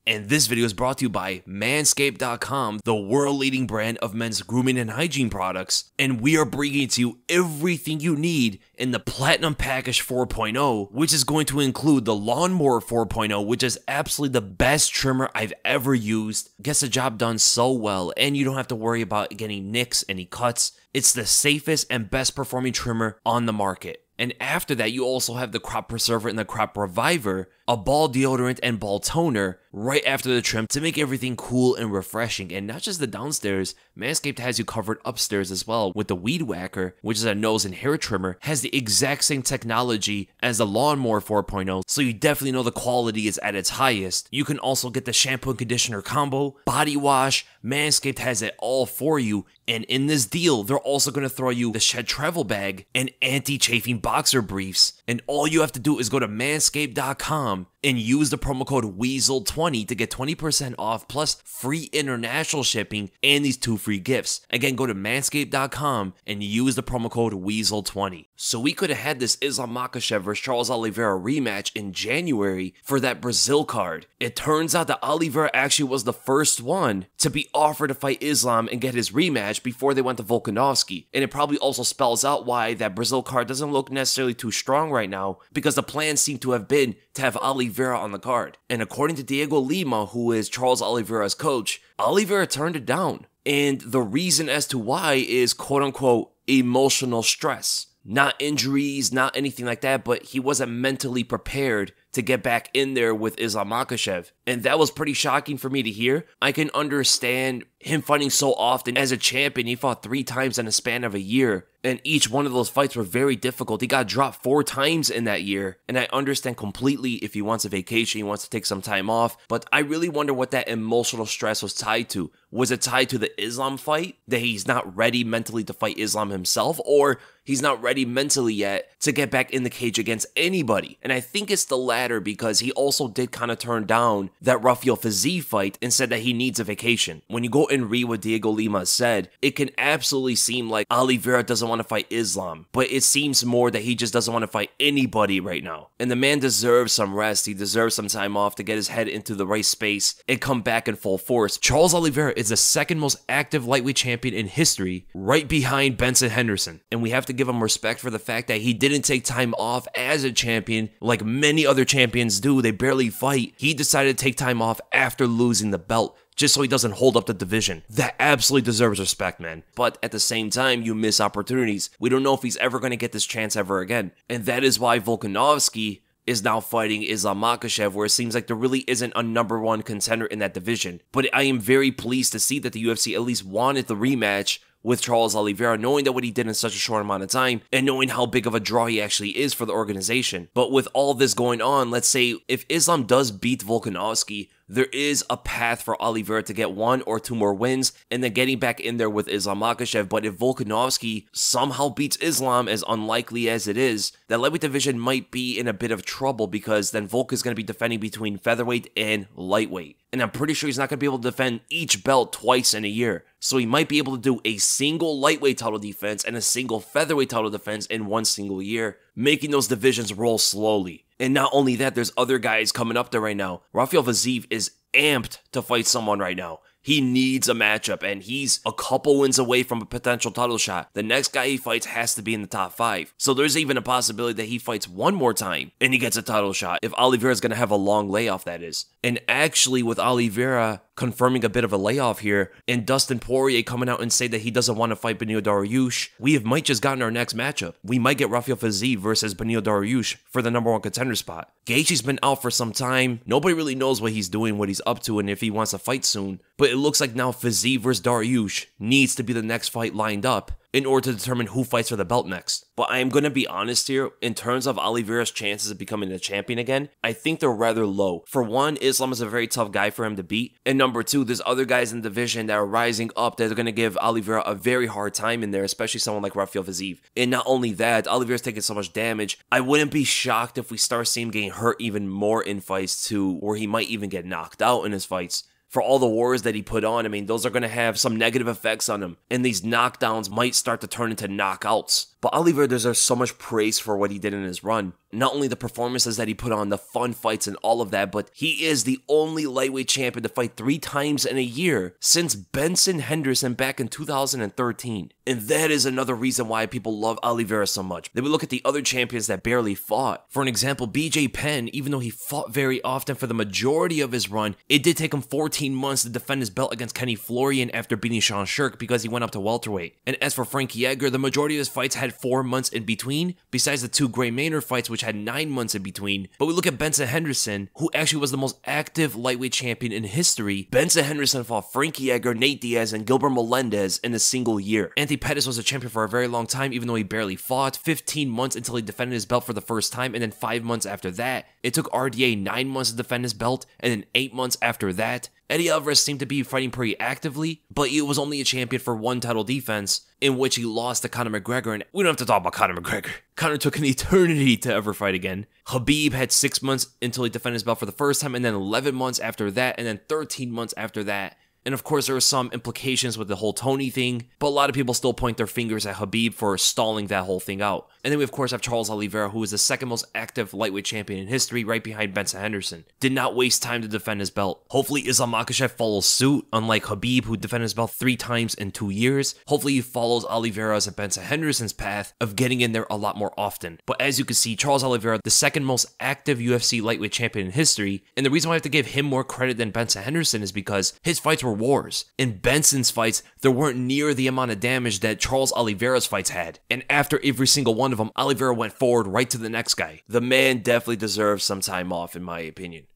And this video is brought to you by Manscaped.com, the world-leading brand of men's grooming and hygiene products. And we are bringing to you everything you need in the Platinum Package 4.0, which is going to include the Lawnmower 4.0, which is absolutely the best trimmer I've ever used. Gets the job done so well, and you don't have to worry about getting nicks, any cuts. It's the safest and best performing trimmer on the market. And after that, you also have the Crop Preserver and the Crop Reviver, a ball deodorant and ball toner right after the trim to make everything cool and refreshing. And not just the downstairs, Manscaped has you covered upstairs as well with the Weed Whacker, which is a nose and hair trimmer, has the exact same technology as the Lawnmower 4.0, so you definitely know the quality is at its highest. You can also get the shampoo and conditioner combo, body wash. Manscaped has it all for you. And in this deal, they're also going to throw you the Shed Travel Bag and anti-chafing boxer briefs. And all you have to do is go to manscaped.com and use the promo code WEASEL20 to get 20% off plus free international shipping and these 2 free gifts. Again, go to manscaped.com and use the promo code WEASEL20. So we could have had this Islam Makhachev vs. Charles Oliveira rematch in January for that Brazil card. It turns out that Oliveira actually was the first one to be offered to fight Islam and get his rematch before they went to Volkanovski. And it probably also spells out why that Brazil card doesn't look necessarily too strong right now, because the plan seemed to have been to have Oliveira on the card. And according to theweaslemma, who is Charles Oliveira's coach, Oliveira turned it down. And the reason as to why is quote-unquote emotional stress. Not injuries, not anything like that, but he wasn't mentally prepared to get back in there with Islam Makhachev. And that was pretty shocking for me to hear. I can understand him fighting so often. As a champion, he fought 3 times in a span of a year, and each one of those fights were very difficult. He got dropped 4 times in that year, and I understand completely if he wants a vacation, he wants to take some time off, but I really wonder what that emotional stress was tied to. Was it tied to the Islam fight, that he's not ready mentally to fight Islam himself, or he's not ready mentally yet to get back in the cage against anybody? And I think it's the latter, because he also did kind of turn down that Rafael Fiziev fight and said that he needs a vacation. When you go and read what theweaslemma said, it can absolutely seem like Oliveira doesn't want to fight Islam, but it seems more that he just doesn't want to fight anybody right now. And the man deserves some rest. He deserves some time off to get his head into the right space and come back in full force. Charles Oliveira is the second most active lightweight champion in history, right behind Benson Henderson. And we have to give him respect for the fact that he didn't take time off as a champion like many other champions do. They barely fight. He decided to take time off after losing the belt, just so he doesn't hold up the division. That absolutely deserves respect, man. But at the same time, you miss opportunities. We don't know if he's ever going to get this chance ever again. And that is why Volkanovski is now fighting Islam Makhachev, where it seems like there really isn't a #1 contender in that division. But I am very pleased to see that the UFC at least wanted the rematch with Charles Oliveira, knowing that what he did in such a short amount of time, and knowing how big of a draw he actually is for the organization. But with all this going on, let's say if Islam does beat Volkanovski, there is a path for Oliveira to get 1 or 2 more wins and then getting back in there with Islam Makhachev. But if Volkanovski somehow beats Islam, as unlikely as it is, that lightweight division might be in a bit of trouble, because then Volk is going to be defending between featherweight and lightweight. And I'm pretty sure he's not going to be able to defend each belt twice in a year. So he might be able to do a single lightweight title defense and a single featherweight title defense in 1 single year, making those divisions roll slowly. And not only that, there's other guys coming up there right now. Rafael Fiziev is amped to fight someone right now. He needs a matchup, and he's a couple wins away from a potential title shot. The next guy he fights has to be in the top 5. So there's even a possibility that he fights 1 more time and he gets a title shot, if Oliveira's going to have a long layoff, that is. And actually, with Oliveira confirming a bit of a layoff here, and Dustin Poirier coming out and say that he doesn't want to fight Beneil Dariush, we have might just gotten our next matchup. We might get Rafael Fiziev versus Beneil Dariush for the #1 contender spot. Gaethje's been out for some time. Nobody really knows what he's doing, what he's up to, and if he wants to fight soon. But it looks like now Fiziev versus Dariush needs to be the next fight lined up in order to determine who fights for the belt next. But I am going to be honest here, in terms of Oliveira's chances of becoming a champion again, I think they're rather low. For one, Islam is a very tough guy for him to beat. And number 2, there's other guys in the division that are rising up that are going to give Oliveira a very hard time in there, especially someone like Rafael Fiziev. And not only that, Oliveira's taking so much damage, I wouldn't be shocked if we start seeing him getting hurt even more in fights too, or he might even get knocked out in his fights. For all the wars that he put on, I mean, those are going to have some negative effects on him. And these knockdowns might start to turn into knockouts. But Oliveira deserves so much praise for what he did in his run. Not only the performances that he put on, the fun fights and all of that, but he is the only lightweight champion to fight 3 times in a year since Benson Henderson back in 2013. And that is another reason why people love Oliveira so much. Then we look at the other champions that barely fought. For an example, BJ Penn, even though he fought very often for the majority of his run, it did take him 14 months to defend his belt against Kenny Florian after beating Sean Shirk because he went up to welterweight. And as for Frankie Edgar, the majority of his fights had 4 months in between, besides the 2 Gray Maynard fights which had 9 months in between. But we look at Benson Henderson, who actually was the most active lightweight champion in history. Benson Henderson fought Frankie Edgar, Nate Diaz, and Gilbert Melendez in a single year. Anthony Pettis was a champion for a very long time, even though he barely fought. 15 months until he defended his belt for the first time, and then 5 months after that. It took RDA 9 months to defend his belt, and then 8 months after that. Eddie Alvarez seemed to be fighting pretty actively, but he was only a champion for 1 title defense, in which he lost to Conor McGregor, and we don't have to talk about Conor McGregor. Conor took an eternity to ever fight again. Khabib had 6 months until he defended his belt for the first time, and then 11 months after that, and then 13 months after that. And of course, there were some implications with the whole Tony thing, but a lot of people still point their fingers at Khabib for stalling that whole thing out. And then we of course have Charles Oliveira, who is the second most active lightweight champion in history, right behind Benson Henderson. Did not waste time to defend his belt. Hopefully Islam Makhachev follows suit, unlike Khabib, who defended his belt 3 times in 2 years. Hopefully he follows Oliveira's and Benson Henderson's path of getting in there a lot more often. But as you can see, Charles Oliveira, the second most active UFC lightweight champion in history, and the reason why I have to give him more credit than Benson Henderson is because his fights were wars. In Benson's fights, there weren't near the amount of damage that Charles Oliveira's fights had. And after every single one of them, Oliveira went forward right to the next guy. The man definitely deserves some time off, in my opinion.